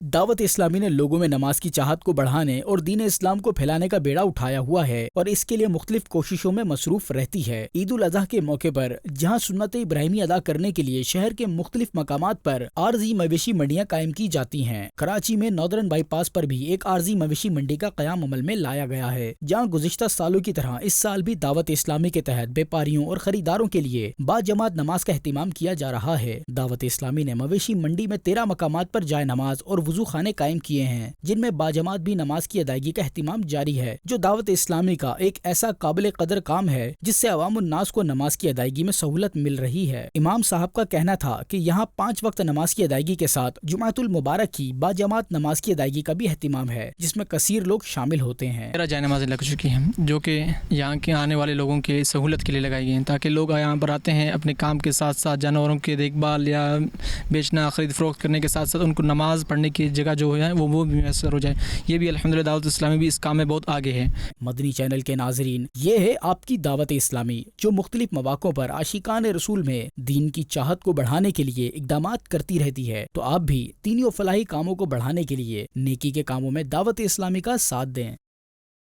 दावत इस्लामी ने लोगों में नमाज की चाहत को बढ़ाने और दीन इस्लाम को फैलाने का बेड़ा उठाया हुआ है और इसके लिए मुख्तलिफ कोशिशों में मसरूफ रहती है। ईद उल अजहा के मौके पर जहां सुन्नत इब्राहिमी अदा करने के लिए शहर के मुख्तलिफ मकामात पर आर्जी मवेशी मंडियां कायम की जाती हैं। कराची में नॉर्दर्न बाईपास पर भी एक आर्जी मवेशी मंडी का कयाम अमल में लाया गया है, जहाँ गुज़िश्ता सालों की तरह इस साल भी दावत इस्लामी के तहत व्यापारियों और खरीदारों के लिए बाजमात नमाज का एहतिमाम किया जा रहा है। दावत इस्लामी ने मवेशी मंडी में 13 मकामात पर जाए नमाज और वजू खाने कायम किए हैं, जिनमें बाजमात भी नमाज की अदायगी का एहतिमाम जारी है, जो दावत इस्लामी का एक ऐसा काबिल कदर काम है जिससे अवामुन्नास को नमाज की अदायगी में सहूलत मिल रही है। इमाम साहब का कहना था कि यहाँ 5 वक्त नमाज की अदायगी के साथ जुमातुल मुबारक की बाजमात नमाज की अदायगी का भी एहतिमाम है, जिसमें कसीर लोग शामिल होते हैं। मेरा जाए नमाज़ें लग चुकी हैं, जो कि यहाँ के आने वाले लोगों के सहूलत के लिए लगाई गई हैं, ताकि लोग यहाँ पर आते हैं अपने काम के साथ साथ जानवरों की देखभाल या बेचना खरीद फरोख्त करने के साथ साथ उनको नमाज पढ़ने की जगह जो है वो भी मैसर हो जाए। ये भी अल्हम्दुलिल्लाह दावत इस्लामी भी इस काम में बहुत आगे है। मदनी चैनल के नाजरीन, ये है आपकी दावत इस्लामी, जो मुख्तलिफ मौक़ों पर आशिकान रसूल में दीन की चाहत को बढ़ाने के लिए इक़दामात करती रहती है। तो आप भी दीनी और फलाही कामों को बढ़ाने के लिए नेकी के कामों में दावत इस्लामी का साथ दें।